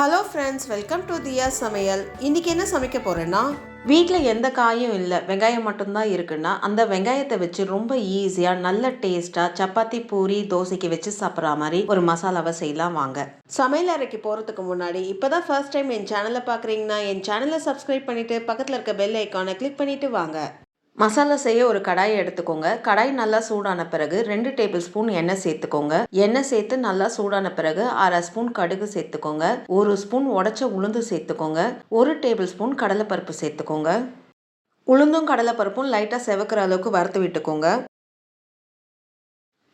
Hello friends, welcome to தியா சமையல். இன்றைக்கி என்ன சமைக்க போகிறேன்னா, வீட்டில் எந்த காயும் இல்லை, வெங்காயம் மட்டும்தான் இருக்குன்னா அந்த வெங்காயத்தை வச்சு ரொம்ப ஈஸியாக நல்ல டேஸ்ட்டாக சப்பாத்தி பூரி தோசைக்கு வச்சு சாப்பிட்ற மாதிரி ஒரு மசாலாவை செய்யலாம் வாங்க. சமையல் அறைக்கு போகிறதுக்கு முன்னாடி இப்போ தான் ஃபர்ஸ்ட் டைம் என் சேனலை பார்க்குறீங்கன்னா என் சேனலை சப்ஸ்கிரைப் பண்ணிவிட்டு பக்கத்தில் இருக்க பெல் ஐக்கானை கிளிக் பண்ணிவிட்டு வாங்க. மசாலா செய்ய ஒரு கடாயை எடுத்துக்கோங்க. கடாய் நல்லா சூடான பிறகு 2 டேபிள் ஸ்பூன் எண்ணெய் சேர்த்துக்கோங்க. எண்ணெய் சேர்த்து நல்லா சூடான பிறகு 1/2 ஸ்பூன் கடுகு சேர்த்துக்கோங்க. 1 ஸ்பூன் உடைச்ச உளுந்து சேர்த்துக்கோங்க. 1 டேபிள் ஸ்பூன் கடலைப்பருப்பு சேர்த்துக்கோங்க. உளுந்தும் கடலைப்பருப்பும் லைட்டாக செவக்கிற அளவுக்கு வறுத்து விட்டுக்கோங்க.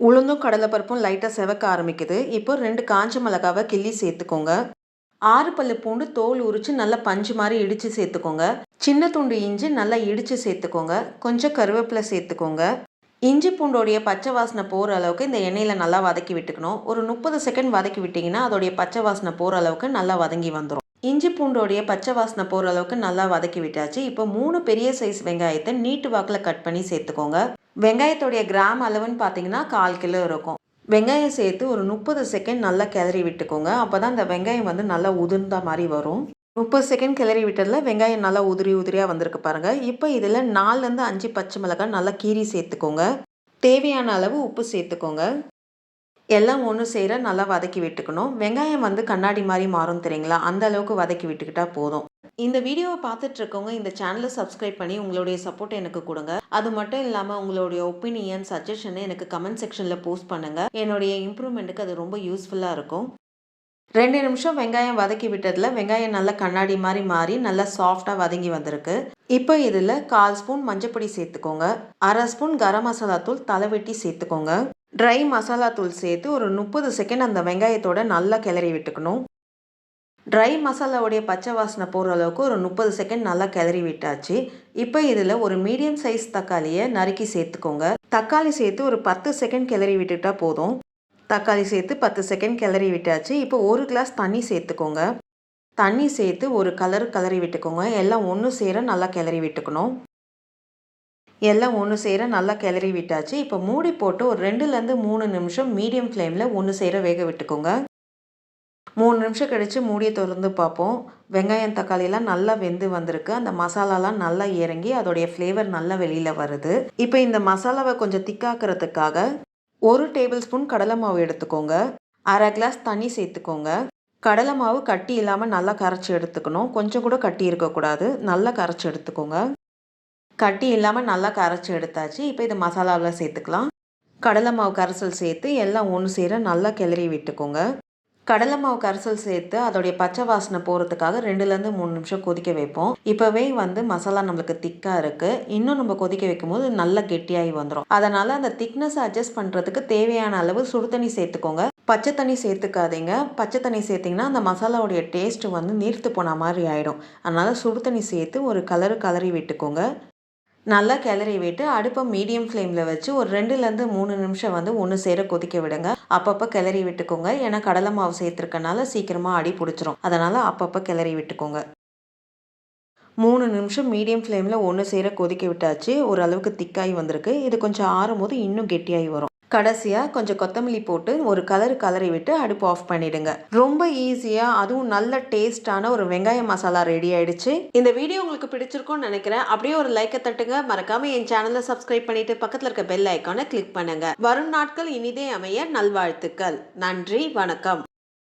உளுந்தும் கடலைப்பருப்பும் லைட்டாக செவக்க ஆரம்பிக்குது. இப்போ 2 காஞ்ச மிளகாவை கிள்ளி சேர்த்துக்கோங்க. 6 பல்லு பூண்டு தோல் உரித்து நல்லா பஞ்சு மாதிரி இடித்து சேர்த்துக்கோங்க. சின்ன துண்டு இஞ்சி நல்லா இடித்து சேர்த்துக்கோங்க. கொஞ்சம் கருவேப்பிலை சேர்த்துக்கோங்க. இஞ்சி பூண்டோடைய பச்சை வாசனை போகிற அளவுக்கு இந்த எண்ணெயில் நல்லா வதக்கி விட்டுக்கணும். ஒரு 30 செகண்ட் வதக்கி விட்டிங்கன்னா அதோடைய பச்சை வாசனை போகிற அளவுக்கு நல்லா வதங்கி வந்துடும். இஞ்சி பூண்டோடைய பச்சை வாசனை போகிற அளவுக்கு நல்லா வதக்கி விட்டாச்சு. இப்போ 3 பெரிய சைஸ் வெங்காயத்தை நீட்டு வாக்கில் கட் பண்ணி சேர்த்துக்கோங்க. வெங்காயத்தோடைய கிராம் அளவுன்னு பார்த்தீங்கன்னா 1/4 கிலோ இருக்கும். வெங்காயம் சேர்த்து ஒரு 30 செகண்ட் நல்லா கிளறி விட்டுக்கோங்க. அப்போ தான் அந்த வெங்காயம் நல்லா உதிர்ந்த மாதிரி வரும். 30 செகண்ட் கிளறி விட்டதில் வெங்காயம் நல்லா உதிரியாக வந்திருக்கு பாருங்கள். இப்போ இதில் 4லேருந்து 5 பச்சை மிளகாய் நல்லா கீரி சேர்த்துக்கோங்க. தேவையான அளவு உப்பு சேர்த்துக்கோங்க. எல்லாம் ஒன்று சேர நல்லா வதக்கி விட்டுக்கணும். வெங்காயம் கண்ணாடி மாதிரி மாறும் தெரியுங்களா, அந்த அளவுக்கு வதக்கி விட்டுக்கிட்டா போதும். இந்த வீடியோவை பார்த்துட்டு இருக்கவங்க இந்த சேனலை சப்ஸ்கிரைப் பண்ணி உங்களுடைய சப்போர்ட் எனக்கு கொடுங்க. அது மட்டும் இல்லாமல் உங்களுடைய ஒப்பீனியன் சஜஷனை எனக்கு கமெண்ட் செக்ஷனில் போஸ்ட் பண்ணுங்கள். என்னுடைய இம்ப்ரூவ்மெண்ட்டுக்கு அது ரொம்ப யூஸ்ஃபுல்லாக இருக்கும். 2 நிமிஷம் வெங்காயம் வதக்கி விட்டதில் வெங்காயம் நல்லா கண்ணாடி மாதிரி மாறி நல்லா சாஃப்டாக வதங்கி வந்திருக்கு. இப்போ இதில் 1/4 ஸ்பூன் மஞ்சப்பொடி சேர்த்துக்கோங்க. 1/2 ஸ்பூன் கரம் மசாலா தூள் தலைவெட்டி சேர்த்துக்கோங்க. ட்ரை மசாலா தூள் சேர்த்து ஒரு 30 செகண்ட் அந்த வெங்காயத்தோட நல்லா கிளறி விட்டுக்கணும். ட்ரை மசாலாவுடைய பச்சை வாசனை போகிற அளவுக்கு ஒரு 30 செகண்ட் நல்லா கிளறி விட்டாச்சு. இப்போ இதில் ஒரு மீடியம் சைஸ் தக்காளியை நறுக்கி சேர்த்துக்கோங்க. தக்காளி சேர்த்து ஒரு 10 செகண்ட் கிளறி விட்டுட்டா போதும். தக்காளி சேர்த்து 10 செகண்ட் கிளறி விட்டாச்சு. இப்போ 1 கிளாஸ் தண்ணி சேர்த்துக்கோங்க. தண்ணி சேர்த்து ஒரு கிளறி விட்டுக்கோங்க. எல்லாம் ஒன்று சேர நல்லா கிளறி விட்டுக்கணும். எல்லாம் ஒன்று சேர நல்லா கிளறி விட்டாச்சு. இப்போ மூடி போட்டு ஒரு 2லேருந்து 3 நிமிஷம் மீடியம் ஃப்ளேமில் ஒன்று சேர வேக விட்டுக்கோங்க. 3 நிமிஷம் கழித்து மூடியை திறந்து பார்ப்போம். வெங்காயம் தக்காளியெல்லாம் நல்லா வெந்து வந்திருக்கு. அந்த மசாலாலாம் நல்லா இறங்கி அதோடைய ஃப்ளேவர் நல்லா வெளியில் வருது. இப்போ இந்த மசாலாவை கொஞ்சம் திக்காக்கிறதுக்காக 1 டேபிள் ஸ்பூன் கடலை மாவு எடுத்துக்கோங்க. 1/2 கிளாஸ் தண்ணி சேர்த்துக்கோங்க. கடலை மாவு கட்டி இல்லாமல் நல்லா கரைச்சி எடுத்துக்கணும். கொஞ்சம் கூட கட்டி இருக்கக்கூடாது. நல்லா கரைச்சி எடுத்துக்கோங்க. கட்டி இல்லாமல் நல்லா கரைச்சி எடுத்தாச்சு. இப்போ இது மசாலாவில் சேர்த்துக்கலாம். கடலை மாவு கரைசல் சேர்த்து எல்லாம் ஒன்று சேர நல்லா கிளறி விட்டுக்கோங்க. கடலை மாவு கரைசல் சேர்த்து அதோடைய பச்சை வாசனை போகிறதுக்காக 2லேருந்து 3 நிமிஷம் கொதிக்க வைப்போம். இப்போவே மசாலா நம்மளுக்கு திக்காக இருக்குது. இன்னும் நம்ம கொதிக்க வைக்கும் போது நல்லா கெட்டியாகி வந்துடும். அதனால் அந்த திக்னஸ் அட்ஜஸ்ட் பண்ணுறதுக்கு தேவையான அளவு சுடு தண்ணி சேர்த்துக்கோங்க. பச்சை தண்ணி சேர்த்துக்காதீங்க. பச்சை தண்ணி சேர்த்திங்கன்னா அந்த மசாலாவுடைய டேஸ்ட்டு நீர்த்து போன மாதிரி ஆகிடும். அதனால் சுடு தண்ணி சேர்த்து ஒரு கிளறி விட்டுக்கோங்க. நல்லா கிளறி விட்டு அடுப்பை மீடியம் ஃப்ளேமில் வச்சு ஒரு 2லேருந்து 3 நிமிஷம் ஒன்று சேர கொதிக்க விடுங்க. அப்பப்போ கிளறி விட்டுக்கோங்க. ஏன்னா கடலை மாவு சேர்த்துருக்கனால சீக்கிரமாக அடி பிடிச்சிரும். அதனால் அப்பப்போ கிளறி விட்டுக்கோங்க. 3 நிமிஷம் மீடியம் ஃப்ளேமில் ஒன்று சேர கொதிக்க விட்டாச்சு. ஓரளவுக்கு திக்காகி வந்திருக்கு. இது கொஞ்சம் ஆறும் போது இன்னும் கெட்டியாகி வரும். கடைசியாக கொஞ்சம் கொத்தமல்லி போட்டு ஒரு கிளறி விட்டு அடுப்பு ஆஃப் பண்ணிடுங்க. ரொம்ப ஈஸியாக அதுவும் நல்ல டேஸ்டான ஒரு வெங்காய மசாலா ரெடி ஆயிடுச்சு. இந்த வீடியோ உங்களுக்கு பிடிச்சிருக்கும்னு நினைக்கிறேன். அப்படியே ஒரு லைக்கை தட்டுங்க. மறக்காம என் சேனலை சப்ஸ்கிரைப் பண்ணிட்டு பக்கத்தில் இருக்க பெல் ஐக்கானை கிளிக் பண்ணுங்க. வரும் நாட்கள் இனிதே அமைய நல்வாழ்த்துக்கள். நன்றி, வணக்கம்.